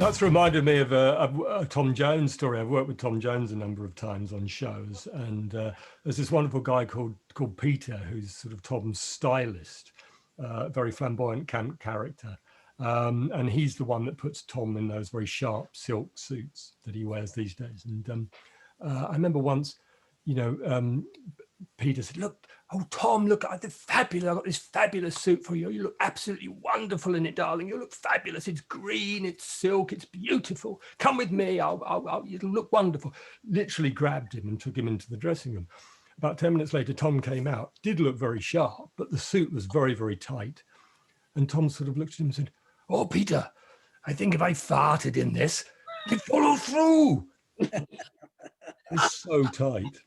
That's reminded me of a Tom Jones story. I've worked with Tom Jones a number of times on shows, and there's this wonderful guy called Peter, who's sort of Tom's stylist, very flamboyant character. And he's the one that puts Tom in those very sharp silk suits that he wears these days. And I remember once, Peter said, "Look, oh Tom, look, I've got this fabulous suit for you. You look absolutely wonderful in it, darling. You look fabulous. It's green, it's silk, it's beautiful. Come with me. It'll look wonderful." Literally grabbed him and took him into the dressing room. About 10 minutes later, Tom came out. Did look very sharp, but the suit was very, very tight. And Tom sort of looked at him and said, "Oh, Peter, I think if I farted in this, it'd follow through." It's so tight.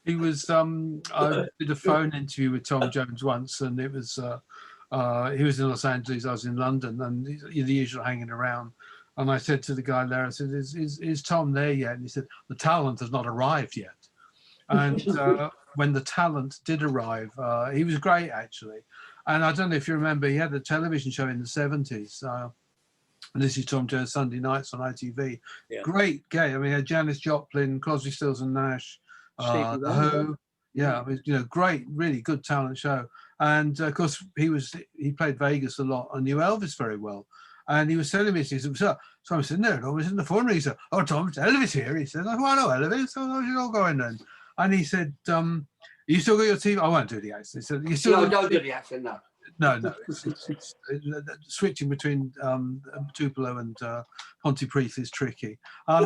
He was, I did a phone interview with Tom Jones once, and it was, he was in Los Angeles, I was in London, and the usual hanging around. And I said to the guy there, I said, is Tom there yet? And he said, "The talent has not arrived yet." And when the talent did arrive, he was great, actually. And I don't know if you remember, he had a television show in the 70s. And this is Tom Jones Sunday nights on ITV. Yeah. Great game. I mean, Janis Joplin, Crosby, Stills and Nash, The Who. Yeah, I mean, great, really good talent show. And of course, he played Vegas a lot and knew Elvis very well. And he was telling me, he said, "So I said, no, I was in the phone." He said, "Oh, Tom, it's Elvis here." He said, "Oh, I know Elvis. So how's it all going then?" And he said, "You still got your TV?" I won't do the accent. He said, "You still?" No, don't do the accent. No. No. It's switching between Tupelo and Pontypridd is tricky.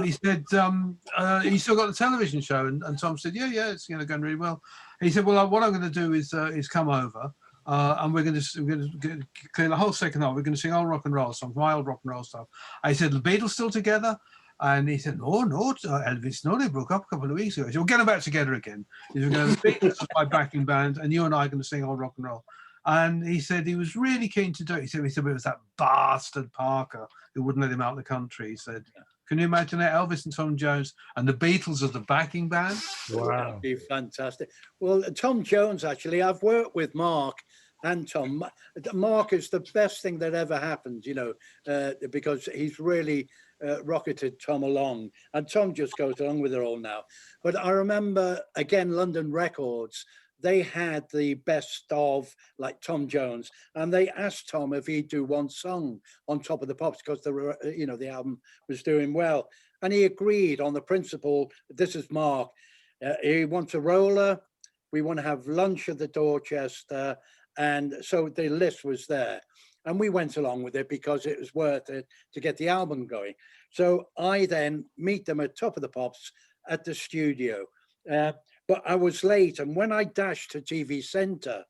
He said, "You still got the television show?" And Tom said, "Yeah, it's going really well." He said, "Well, what I'm going to do is come over, and we're going to clear the whole second half. We're going to sing old rock and roll songs, my old rock and roll stuff." I said, "The Beatles still together?" And he said, "No, Elvis, no, they broke up a couple of weeks ago." He said, "We'll get them back together again. He's going to the Beatles as my backing band, and you and I are going to sing old rock and roll." And he said he was really keen to do it. He said it was that bastard Parker who wouldn't let him out of the country. He said, "Can you imagine that? Elvis and Tom Jones and the Beatles as the backing band?" Wow. That'd be fantastic. Well, Tom Jones, actually, I've worked with Mark and Tom. Mark is the best thing that ever happened, because he's really rocketed Tom along. And Tom just goes along with it all now. But I remember, again, London Records, they had the best of, like, Tom Jones, and they asked Tom if he'd do one song on Top of the Pops because the album was doing well, and he agreed on the principle. This is Mark. He wants a roller. We want to have lunch at the Dorchester, and so the list was there, and we went along with it because it was worth it to get the album going. So I then meet them at Top of the Pops at the studio. But I was late, and when I dashed to TV Centre,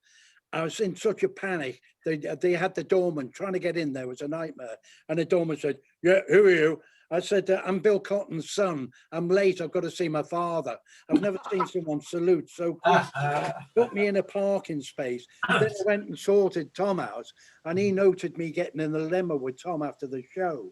I was in such a panic. They had the doorman trying to get in there. It was a nightmare. And the doorman said, "Yeah, who are you?" I said, "I'm Bill Cotton's son. I'm late. I've got to see my father." I've never seen someone salute so quick. Put me in a parking space. Then I went and sorted Tom out, and he noted me getting in the limo with Tom after the show.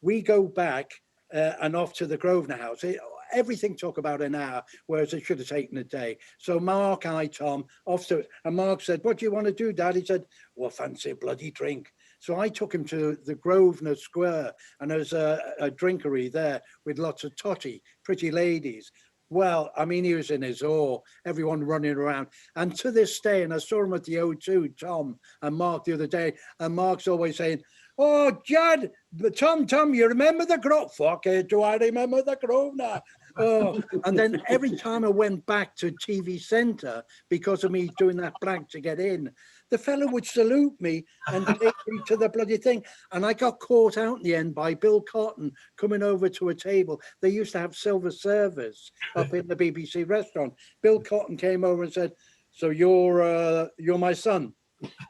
We go back and off to the Grosvenor House. Everything took about an hour, whereas it should have taken a day. So Mark, Tom, off to it. And Mark said, "What do you want to do, Dad?" He said, "Well, fancy a bloody drink." So I took him to the Grosvenor Square, and there's a drinkery there with lots of totty, pretty ladies. Well, I mean, he was in his awe, everyone running around. And to this day, and I saw him at the O2, Tom and Mark the other day, and Mark's always saying, "Oh, Judd, Tom, you remember the Grosvenor? Fuck it, do I remember the Grosvenor?" Oh, and then every time I went back to TV Centre, because of me doing that blank to get in, the fellow would salute me and take me to the bloody thing. And I got caught out in the end by Bill Cotton coming over to a table. They used to have silver service up in the BBC restaurant. Bill Cotton came over and said, "So you're my son?"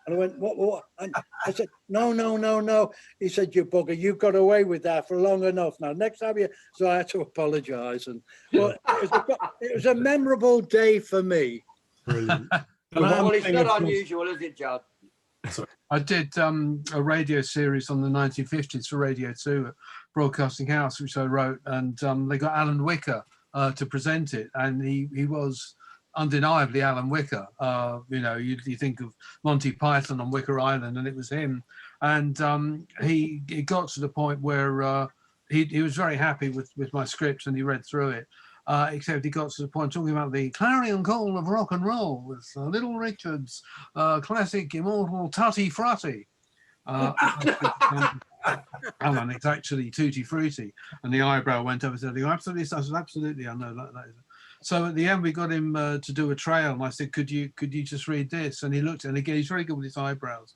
And I went, "What?" And I said, No. He said, "You bugger, you got away with that for long enough. Now, next time you..." So I had to apologise. And well, it was a memorable day for me. Brilliant. Well, it's not unusual, is it, Judd? I did a radio series on the 1950s for Radio 2 at Broadcasting House, which I wrote, and they got Alan Whicker to present it, and he was undeniably Alan Whicker. You think of Monty Python on Wicker Island, and it was him. And he got to the point where he was very happy with my script, and he read through it. Except he got to the point talking about the clarion call of rock and roll with Little Richard's classic immortal Tutti Frutti. And it's actually Tutti Frutti. And the eyebrow went up and said, absolutely, I said, absolutely, I know that is. So at the end, we got him to do a trail, and I said, could you just read this? And he looked, and again, he's very good with his eyebrows.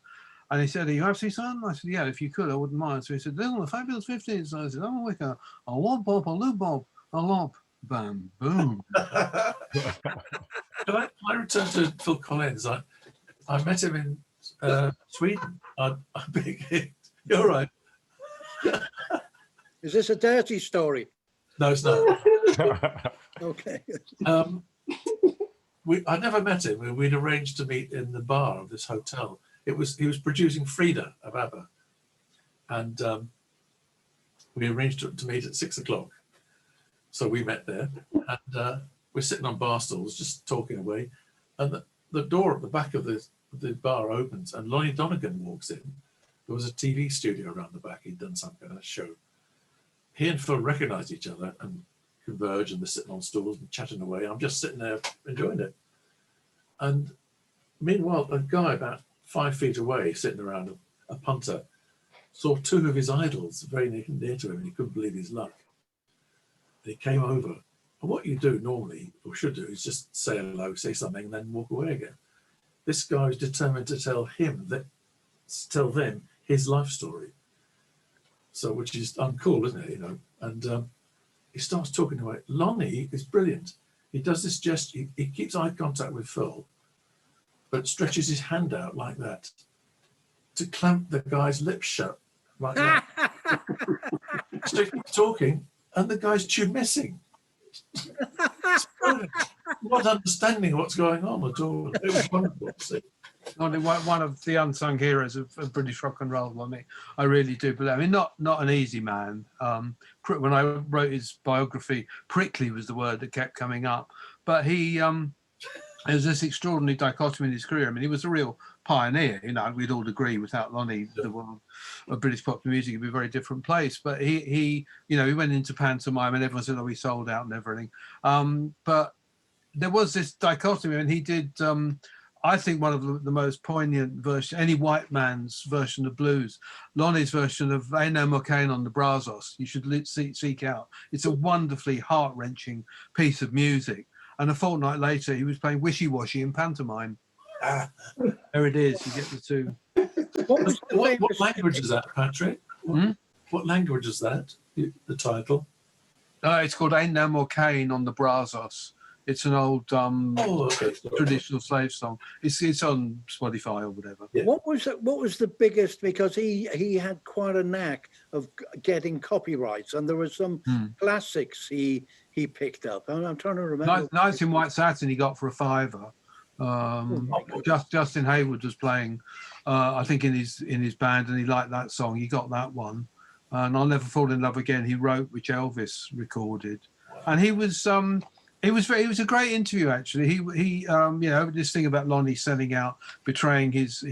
And he said, are you absolutely certain? I said, yeah, if you could, I wouldn't mind. So he said, the Fabulous 15. So I said, oh, Whicker, a womp bop, a loo bob, a lop, bam, boom. Can I return to Phil Collins? I met him in Sweden. You're right. Is this a dirty story? No, it's not. Okay. I never met him. We'd arranged to meet in the bar of this hotel. He was producing Frida of ABBA, and we arranged to meet at 6 o'clock. So we met there, and we're sitting on bar stools, just talking away, and the door at the back of the bar opens, and Lonnie Donnegan walks in. There was a TV studio around the back. He'd done some kind of show. He and Phil recognised each other and converged, and they're sitting on stools and chatting away. I'm just sitting there enjoying it. And meanwhile, a guy about 5 feet away, sitting around, a punter, saw two of his idols very near to him, and he couldn't believe his luck. And he came over. And what you do normally, or should do, is just say hello, say something, and then walk away again. This guy was determined to tell them his life story. So, which is uncool, isn't it? You know. And he starts talking away. Lonnie is brilliant. He does this gesture. He keeps eye contact with Phil, but stretches his hand out like that to clamp the guy's lips shut, like that. So he keeps talking, and the guy's missing. Not understanding what's going on at all. It was wonderful to see. One of the unsung heroes of British rock and roll. I really do believe. I mean, not an easy man. When I wrote his biography, prickly was the word that kept coming up. But there's this extraordinary dichotomy in his career. I mean, he was a real pioneer. You know, we'd all agree without Lonnie, the world of British popular music would be a very different place. But he went into pantomime, and everyone said, "Oh, he sold out and everything." But there was this dichotomy, and he did. I think one of the most poignant version, any white man's version of blues, Lonnie's version of Ain't No More Cane on the Brazos, you should seek out. It's a wonderfully heart-wrenching piece of music. And a fortnight later, he was playing Wishy Washy in pantomime. There it is, you get the two. What language is that, Patrick? What language is that, the title? It's called Ain't No More Cane on the Brazos. It's an old traditional slave song. It's on Spotify or whatever. Yeah. What was the biggest? Because he had quite a knack of getting copyrights, and there were some classics he picked up. I'm trying to remember. Nights in White Satin he got for a $5. Justin Hayward was playing, I think in his band, and he liked that song. He got that one. And I'll Never Fall in Love Again he wrote, which Elvis recorded. Wow. And he was It was a great interview, actually. He this thing about Lonnie selling out, betraying his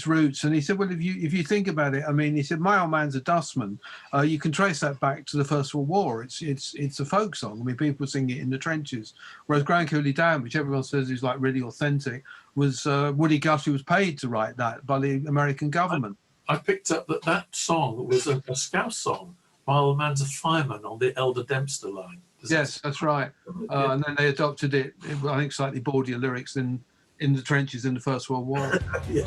roots, and he said, well, if you think about it, I mean, he said, my old man's a dustman. You can trace that back to the First World War. It's a folk song. I mean, people sing it in the trenches. Whereas Grand Coulee Down, which everyone says is like really authentic, was Woody Guthrie was paid to write that by the American government. I picked up that song was a Scouse song. My old man's a fireman on the Elder Dempster line. Yes, that's right. And then they adopted it, I think, slightly bawdier lyrics in the trenches in the First World War. Yeah.